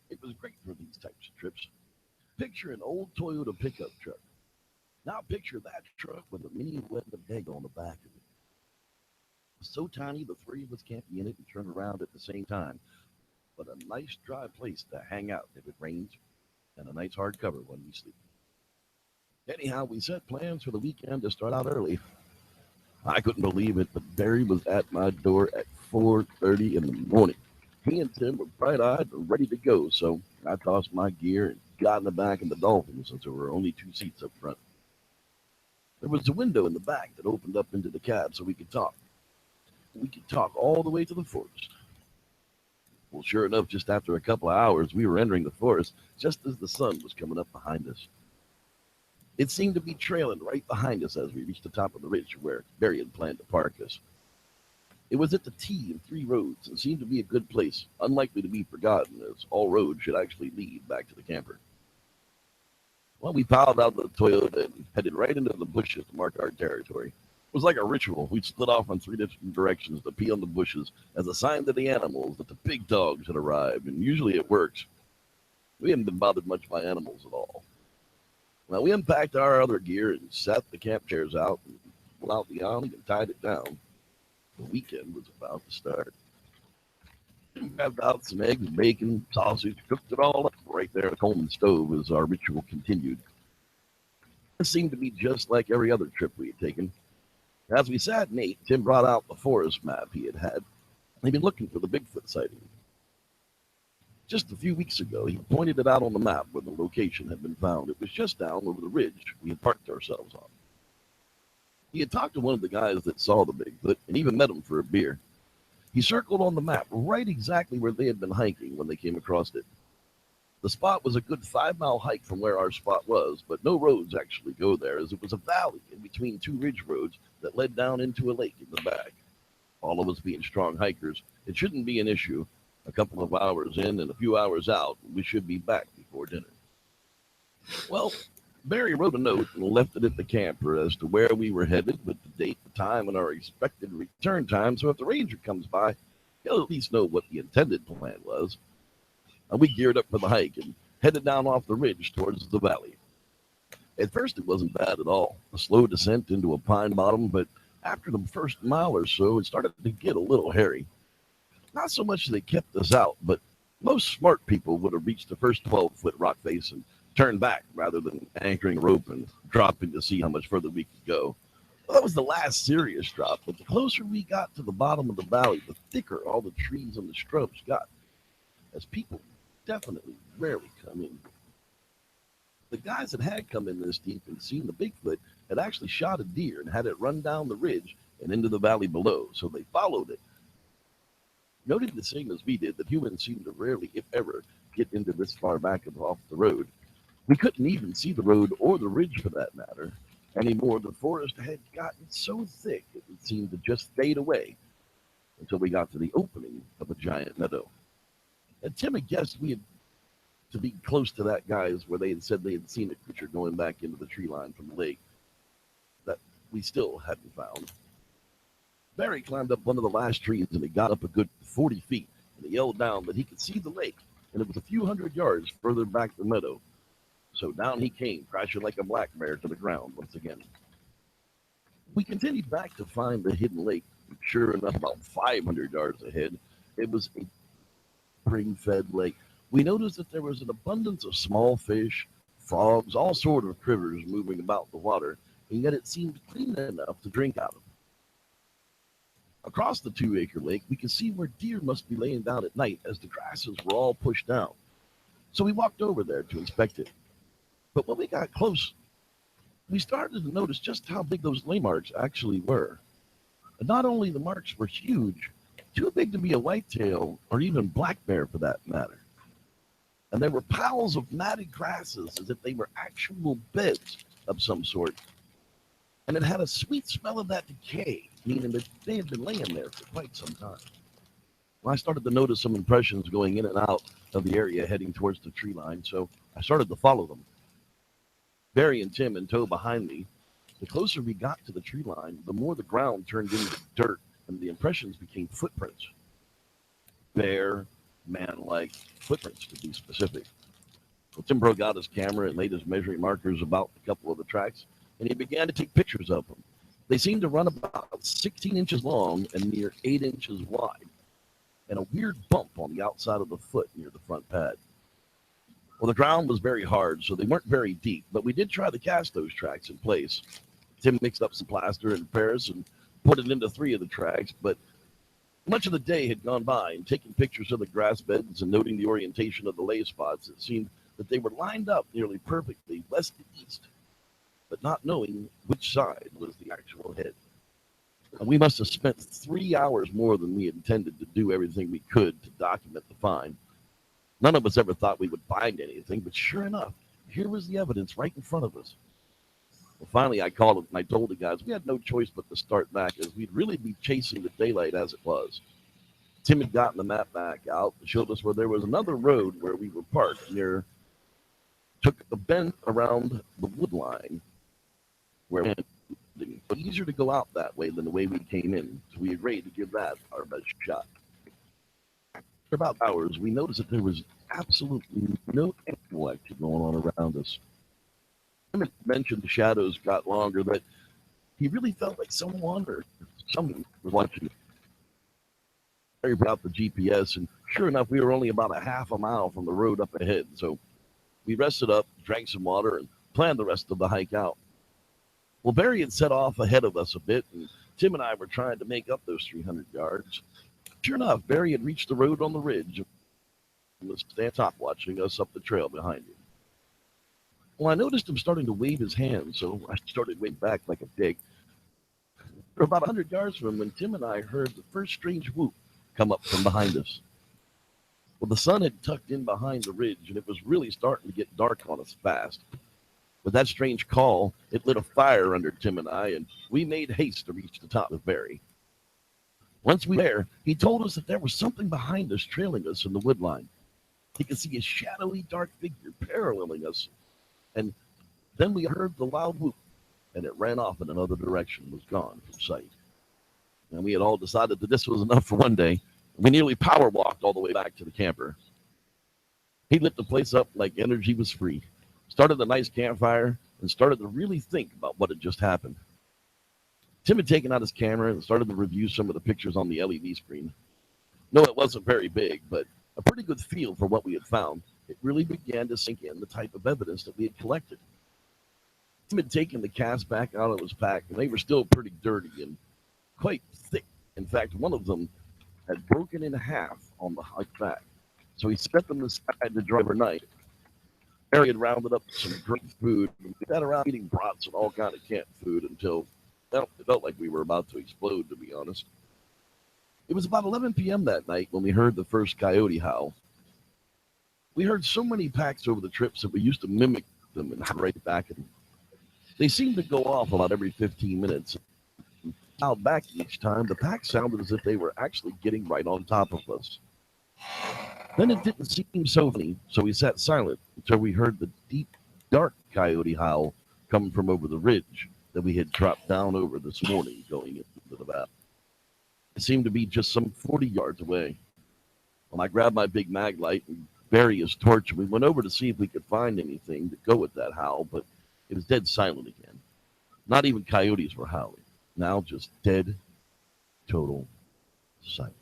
it was great for these types of trips. Picture an old Toyota pickup truck. Now picture that truck with a mini weapon egg on the back of it. So tiny the three of us can't be in it and turn around at the same time, but a nice dry place to hang out if it rains, and a nice hard cover when we sleep. Anyhow, we set plans for the weekend to start out early. I couldn't believe it, but Barry was at my door at 4:30 in the morning. He and Tim were bright-eyed and ready to go, so I tossed my gear and got in the back of the Dolphin since there were only 2 seats up front. There was a window in the back that opened up into the cab so we could talk. We could talk all the way to the forest. Well, sure enough, just after a couple of hours, we were entering the forest just as the sun was coming up behind us. It seemed to be trailing right behind us as we reached the top of the ridge where Barry had planned to park us. It was at the T in 3 roads and seemed to be a good place, unlikely to be forgotten, as all roads should actually lead back to the camper. Well, we piled out the Toyota and headed right into the bushes to mark our territory. It was like a ritual. We'd split off in 3 different directions to pee on the bushes as a sign to the animals that the big dogs had arrived, and usually it works. We hadn't been bothered much by animals at all. Now, we unpacked our other gear and sat the camp chairs out and pulled out the awning and tied it down. The weekend was about to start. We grabbed out some eggs, bacon, sausage, cooked it all up right there at the Coleman stove as our ritual continued. It seemed to be just like every other trip we had taken. As we sat and ate, Tim brought out the forest map he had. He'd been looking for the Bigfoot sighting. Just a few weeks ago, he pointed it out on the map where the location had been found. It was just down over the ridge we had parked ourselves on. He had talked to one of the guys that saw the Bigfoot and even met him for a beer. He circled on the map right exactly where they had been hiking when they came across it. The spot was a good 5-mile hike from where our spot was, but no roads actually go there, as it was a valley in between 2 ridge roads that led down into a lake in the back. All of us being strong hikers, it shouldn't be an issue. A couple of hours in and a few hours out, we should be back before dinner. Well, Barry wrote a note and left it at the camper as to where we were headed with the date, the time, and our expected return time, so if the ranger comes by, he'll at least know what the intended plan was. We geared up for the hike and headed down off the ridge towards the valley. At first, it wasn't bad at all. A slow descent into a pine bottom, but after the first mile or so, it started to get a little hairy. Not so much they kept us out, but most smart people would have reached the first 12-foot rock face and turned back rather than anchoring a rope and dropping to see how much further we could go. Well, that was the last serious drop, but the closer we got to the bottom of the valley, the thicker all the trees and the shrubs got, as people definitely rarely come in. The guys that had come in this deep and seen the Bigfoot had actually shot a deer and had it run down the ridge and into the valley below, so they followed it. Noting the same as we did, that humans seem to rarely, if ever, get into this far back and off the road. We couldn't even see the road or the ridge for that matter anymore. The forest had gotten so thick it seemed to just fade away until we got to the opening of a giant meadow. And Tim had guessed we had to be close to that guy's where they had said they had seen a creature going back into the tree line from the lake that we still hadn't found. Barry climbed up one of the last trees and he got up a good 40 feet and he yelled down that he could see the lake and it was a few hundred yards further back the meadow. So down he came, crashing like a black bear to the ground once again. We continued back to find the hidden lake. Sure enough, about 500 yards ahead, it was a spring-fed lake. We noticed that there was an abundance of small fish, frogs, all sort of critters moving about the water, and yet it seemed clean enough to drink out of. Across the 2-acre lake, we could see where deer must be laying down at night as the grasses were all pushed down. So we walked over there to inspect it. But when we got close, we started to notice just how big those lay marks actually were. And not only the marks were huge, too big to be a whitetail or even black bear for that matter. And there were piles of matted grasses as if they were actual beds of some sort. And it had a sweet smell of that decay, meaning that they had been laying there for quite some time. Well, I started to notice some impressions going in and out of the area heading towards the tree line, so I started to follow them. Barry and Tim in tow behind me. The closer we got to the tree line, the more the ground turned into dirt and the impressions became footprints. bare, man-like footprints, to be specific. Well, Tim broke out his camera and laid his measuring markers about a couple of the tracks, and he began to take pictures of them. They seemed to run about 16 inches long and near 8 inches wide, and a weird bump on the outside of the foot near the front pad. Well, the ground was very hard, so they weren't very deep, but we did try to cast those tracks in place. Tim mixed up some plaster in Paris and put it into 3 of the tracks, but much of the day had gone by, and taking pictures of the grass beds and noting the orientation of the lay spots, it seemed that they were lined up nearly perfectly west to east, but not knowing which side was the actual head. And we must have spent 3 hours more than we intended to do everything we could to document the find. None of us ever thought we would find anything, but sure enough, here was the evidence right in front of us. Well, finally, I called it and I told the guys we had no choice but to start back, as we'd really be chasing the daylight as it was. Tim had gotten the map back out and showed us where there was another road where we were parked near, took a bend around the wood line where it was easier to go out that way than the way we came in, so we agreed to give that our best shot. After about hours, we noticed that there was absolutely no animal activity going on around us. Tim mentioned the shadows got longer, that he really felt like someone or something was watching. I brought the GPS, and sure enough, we were only about a half a mile from the road up ahead, so we rested up, drank some water, and planned the rest of the hike out. Well, Barry had set off ahead of us a bit, and Tim and I were trying to make up those 300 yards. Sure enough, Barry had reached the road on the ridge and was standing top watching us up the trail behind him. Well, I noticed him starting to wave his hand, so I started waving back like a dick. We were about 100 yards from him when Tim and I heard the first strange whoop come up from behind us. Well, the sun had tucked in behind the ridge, and it was really starting to get dark on us fast. With that strange call, it lit a fire under Tim and I, and we made haste to reach the top of Barry. Once we were there, he told us that there was something behind us trailing us in the wood line. He could see a shadowy, dark figure paralleling us, and then we heard the loud whoop, and it ran off in another direction and was gone from sight. And we had all decided that this was enough for one day. We nearly power walked all the way back to the camper. He lit the place up like energy was free, started a nice campfire, and started to really think about what had just happened. Tim had taken out his camera and started to review some of the pictures on the LED screen. No, it wasn't very big, but a pretty good feel for what we had found. It really began to sink in the type of evidence that we had collected. Tim had taken the cast back out of his pack, and they were still pretty dirty and quite thick. In fact, one of them had broken in half on the hike back, so he set them aside to dry overnight. Barry had rounded up some great food, and we sat around eating brats and all kind of camp food until, well, it felt like we were about to explode, to be honest. It was about 11 p.m. that night when we heard the first coyote howl. We heard so many packs over the trips that we used to mimic them and right back at them. They seemed to go off about every 15 minutes. Out back each time, the pack sounded as if they were actually getting right on top of us. Then it didn't seem so funny, so we sat silent until we heard the deep, dark coyote howl come from over the ridge that we had dropped down over this morning going into the valley. It seemed to be just some 40 yards away. When I grabbed my big mag light and Barry his torch, we went over to see if we could find anything to go with that howl, but it was dead silent again. Not even coyotes were howling. Now just dead, total silence.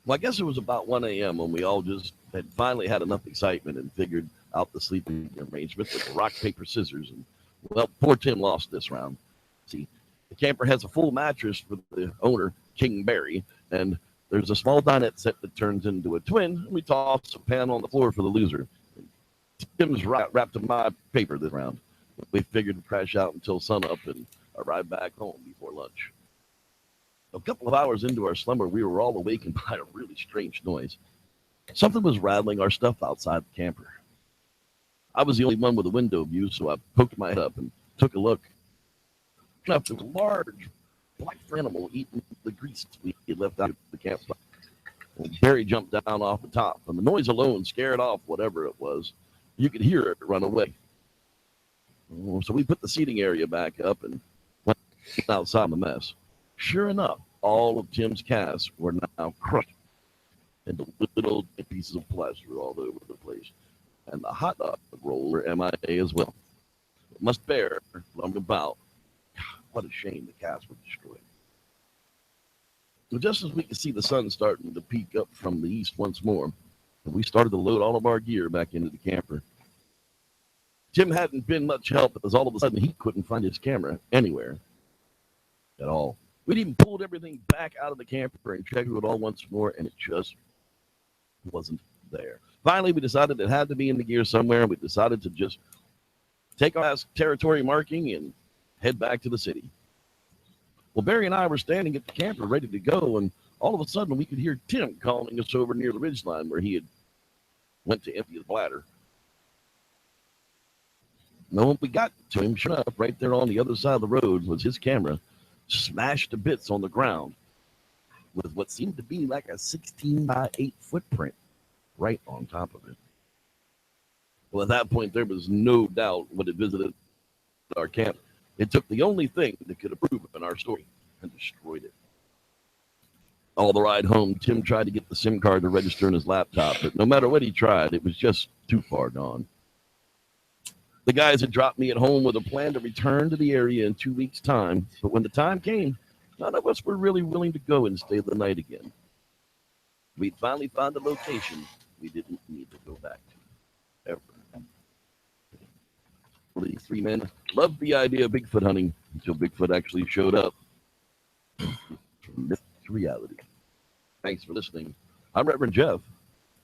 Well, I guess it was about 1 a.m. when we all just had finally had enough excitement and figured out the sleeping arrangement with rock, paper, scissors. And, well, poor Tim lost this round. See, the camper has a full mattress for the owner, King Barry, and there's a small dinette set that turns into a twin, and we toss a pan on the floor for the loser. Tim's wrapped in my paper this round. We figured to crash out until sunup and arrive back home before lunch. A couple of hours into our slumber, we were all awakened by a really strange noise. Something was rattling our stuff outside the camper. I was the only one with a window view, so I poked my head up and took a look. There was a large black animal eating the grease we had left out of the campsite. Well, Barry jumped down off the top, and the noise alone scared off whatever it was. You could hear it run away. So we put the seating area back up and went outside the mess. Sure enough, all of Tim's casts were now crushed into little pieces of plaster all over the place. And the hot dog rolls were MIA as well. It must bear long about. What a shame the casts were destroyed. But just as we could see the sun starting to peek up from the east once more, we started to load all of our gear back into the camper. Tim hadn't been much help because all of a sudden he couldn't find his camera anywhere at all. We'd even pulled everything back out of the camper and checked it all once more, and it just wasn't there. Finally, we decided it had to be in the gear somewhere. We decided to just take our last territory marking and head back to the city. Well, Barry and I were standing at the camper ready to go, and all of a sudden we could hear Tim calling us over near the ridgeline where he had went to empty his bladder. Now, when we got to him, sure enough, right there on the other side of the road was his camera, smashed to bits on the ground with what seemed to be like a 16 by 8 footprint right on top of it. Well, at that point, there was no doubt what had visited our camp. It took the only thing that could have proven our story and destroyed it. All the ride home, Tim tried to get the SIM card to register in his laptop, but no matter what he tried, it was just too far gone. The guys had dropped me at home with a plan to return to the area in 2 weeks' time, but when the time came, none of us were really willing to go and stay the night again. We'd finally found a location we didn't need to go back to, ever. These three men loved the idea of Bigfoot hunting until Bigfoot actually showed up. From myth to reality. Thanks for listening. I'm Reverend Jeff,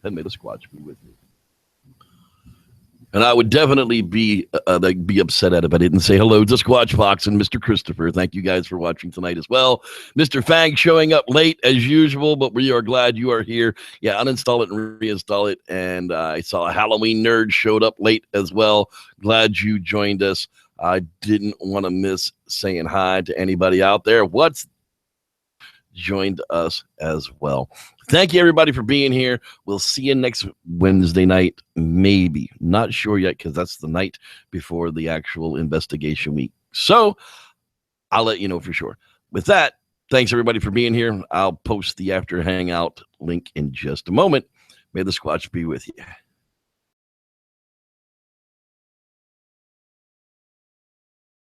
and may the Squatch be with you. And I would definitely be upset at it if I didn't say hello to Squatch Fox and Mr. Christopher. Thank you guys for watching tonight as well. Mr. Fang showing up late as usual, but we are glad you are here. Yeah, uninstall it and reinstall it. And I saw a Halloween nerd showed up late as well. Glad you joined us. I didn't want to miss saying hi to anybody out there. Joined us as well. Thank you, everybody, for being here. We'll see you next Wednesday night, maybe. Not sure yet, because that's the night before the actual investigation week. So I'll let you know for sure. With that, thanks, everybody, for being here. I'll post the After Hangout link in just a moment. May the Squatch be with you.